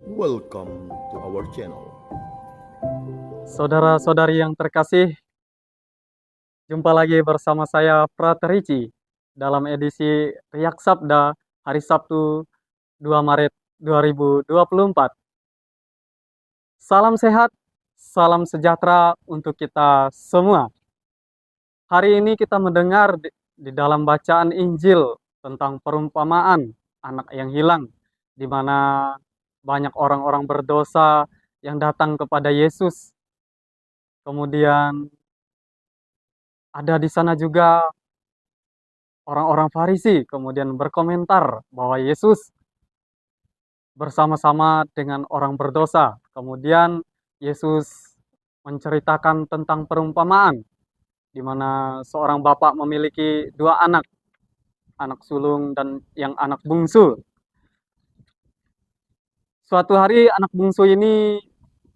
Welcome to our channel. Saudara-saudari yang terkasih, jumpa lagi bersama saya Fraterici dalam edisi Riak Sabda hari Sabtu 2 Maret 2024. Salam sehat, salam sejahtera untuk kita semua. Hari ini kita mendengar di dalam bacaan Injil tentang perumpamaan anak yang hilang, di mana banyak orang-orang berdosa yang datang kepada Yesus. Kemudian ada di sana juga orang-orang Farisi kemudian berkomentar bahwa Yesus bersama-sama dengan orang berdosa. Kemudian Yesus menceritakan tentang perumpamaan di mana seorang bapak memiliki dua anak, anak sulung dan yang anak bungsu. Suatu hari anak bungsu ini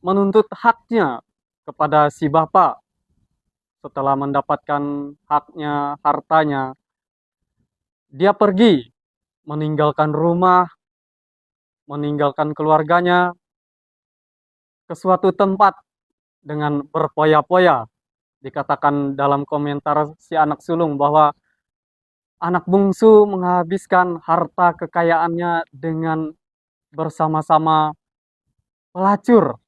menuntut haknya kepada si bapak setelah mendapatkan haknya, hartanya. Dia pergi meninggalkan rumah, meninggalkan keluarganya ke suatu tempat dengan berpoya-poya. Dikatakan dalam komentar si anak sulung bahwa anak bungsu menghabiskan harta kekayaannya dengan bersama-sama pelacur.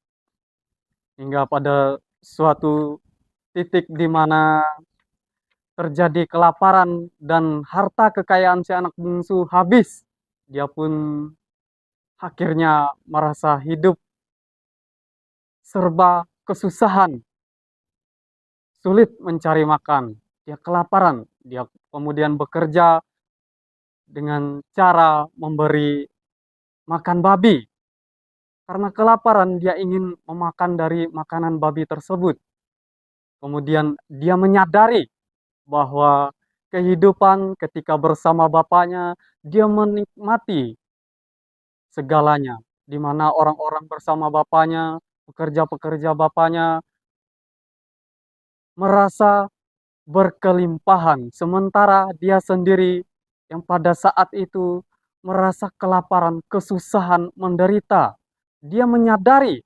Hingga pada suatu titik di mana terjadi kelaparan dan harta kekayaan si anak bungsu habis. Dia pun akhirnya merasa hidup serba kesusahan, sulit mencari makan, dia kelaparan, dia kemudian bekerja dengan cara memberi makan babi. Karena kelaparan, dia ingin memakan dari makanan babi tersebut. Kemudian dia menyadari bahwa kehidupan ketika bersama bapaknya, dia menikmati segalanya. Di mana orang-orang bersama bapaknya, pekerja-pekerja bapaknya merasa berkelimpahan, sementara dia sendiri yang pada saat itu merasa kelaparan, kesusahan, menderita. Dia menyadari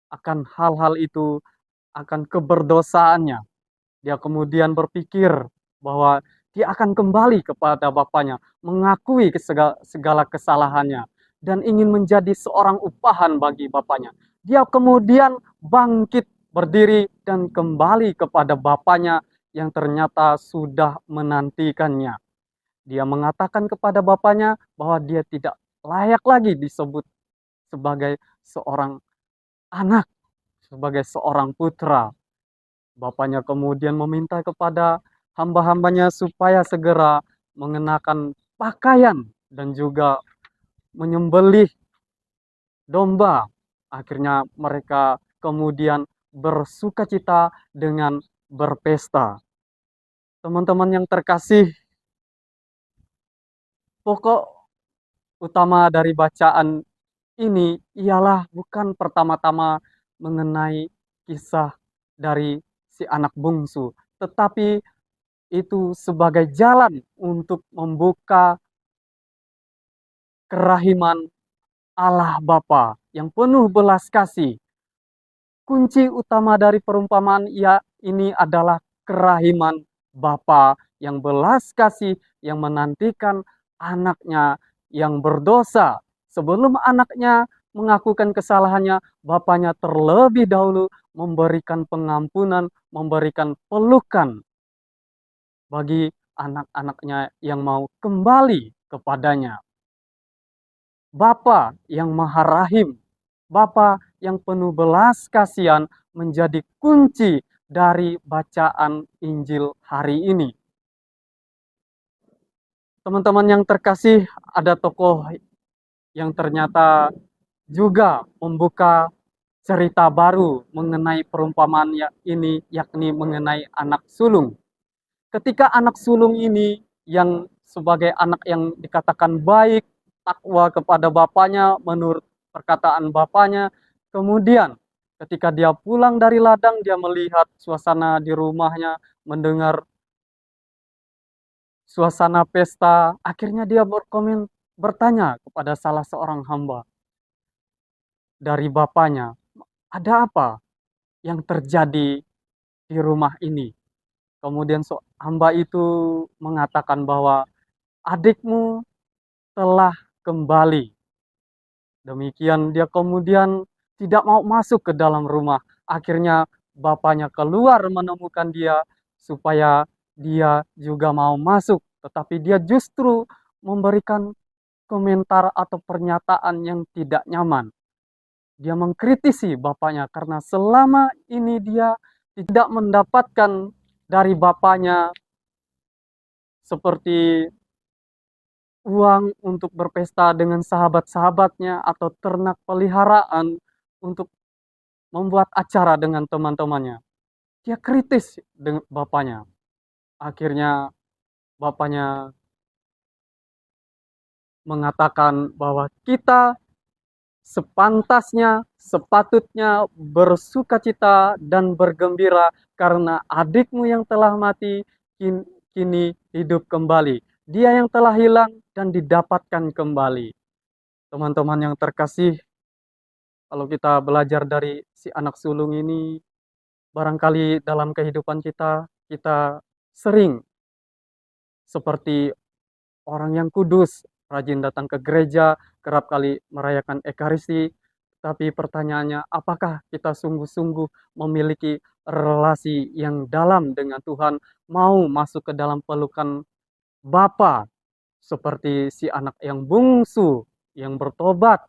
akan hal-hal itu, akan keberdosaannya. Dia kemudian berpikir bahwa dia akan kembali kepada bapaknya, mengakui segala kesalahannya, dan ingin menjadi seorang upahan bagi bapaknya. Dia kemudian bangkit berdiri dan kembali kepada bapaknya yang ternyata sudah menantikannya. Dia mengatakan kepada bapaknya bahwa dia tidak layak lagi disebut sebagai seorang anak, sebagai seorang putra. Bapaknya kemudian meminta kepada hamba-hambanya supaya segera mengenakan pakaian dan juga menyembelih domba. Akhirnya mereka kemudian bersukacita dengan berpesta. Teman-teman yang terkasih, pokok utama dari bacaan ini ialah bukan pertama-tama mengenai kisah dari si anak bungsu, tetapi itu sebagai jalan untuk membuka kerahiman Allah Bapa yang penuh belas kasih. Kunci utama dari perumpamaan ini adalah kerahiman Bapa yang belas kasih yang menantikan anaknya yang berdosa. Sebelum anaknya mengakukan kesalahannya, bapaknya terlebih dahulu memberikan pengampunan, memberikan pelukan bagi anak-anaknya yang mau kembali kepadanya. Bapa yang Maha Rahim, Bapa yang penuh belas kasihan menjadi kunci dari bacaan Injil hari ini. Teman-teman yang terkasih, ada tokoh yang ternyata juga membuka cerita baru mengenai perumpamaan ini, yakni mengenai anak sulung. Ketika anak sulung ini yang sebagai anak yang dikatakan baik, takwa kepada bapaknya menurut perkataan bapaknya, kemudian ketika dia pulang dari ladang, dia melihat suasana di rumahnya, mendengar suasana pesta, akhirnya dia bertanya kepada salah seorang hamba, dari bapaknya, ada apa yang terjadi di rumah ini? Kemudian hamba itu mengatakan bahwa adikmu telah kembali. Demikian dia kemudian tidak mau masuk ke dalam rumah. Akhirnya bapaknya keluar menemukan dia supaya dia juga mau masuk. Tetapi dia justru memberikan komentar atau pernyataan yang tidak nyaman. Dia mengkritisi bapaknya karena selama ini dia tidak mendapatkan dari bapaknya seperti uang untuk berpesta dengan sahabat-sahabatnya atau ternak peliharaan untuk membuat acara dengan teman-temannya. Dia kritis dengan bapaknya. Akhirnya bapaknya mengatakan bahwa kita sepantasnya, sepatutnya bersukacita dan bergembira karena adikmu yang telah mati kini hidup kembali. Dia yang telah hilang dan didapatkan kembali. Teman-teman yang terkasih, kalau kita belajar dari si anak sulung ini, barangkali dalam kehidupan kita, kita sering seperti orang yang kudus, rajin datang ke gereja, kerap kali merayakan ekaristi, tapi pertanyaannya, apakah kita sungguh-sungguh memiliki relasi yang dalam dengan Tuhan, mau masuk ke dalam pelukan Bapa seperti si anak yang bungsu, yang bertobat,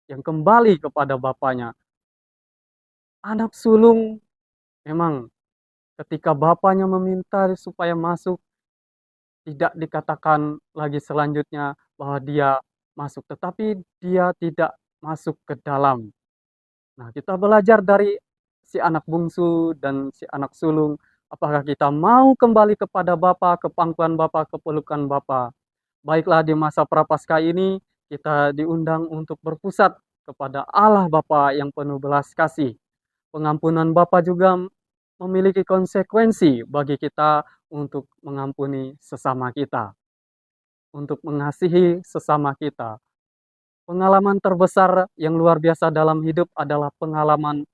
yang kembali kepada bapaknya. Anak sulung memang ketika bapaknya meminta supaya masuk, tidak dikatakan lagi selanjutnya bahwa dia masuk, tetapi dia tidak masuk ke dalam. Nah, kita belajar dari si anak bungsu dan si anak sulung, apakah kita mau kembali kepada Bapa, ke pangkuan Bapa, ke pelukan Bapa. Baiklah di masa Prapaskah ini, kita diundang untuk berpusat kepada Allah Bapa yang penuh belas kasih. Pengampunan Bapa juga memiliki konsekuensi bagi kita untuk mengampuni sesama kita, untuk mengasihi sesama kita. Pengalaman terbesar yang luar biasa dalam hidup adalah pengalaman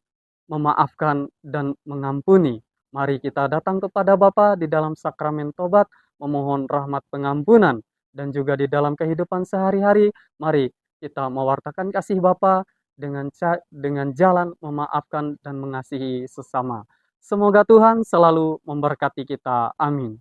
memaafkan dan mengampuni. Mari kita datang kepada Bapa di dalam sakramen tobat, memohon rahmat pengampunan, dan juga di dalam kehidupan sehari-hari, mari kita mewartakan kasih Bapa dengan jalan memaafkan dan mengasihi sesama. Semoga Tuhan selalu memberkati kita. Amin.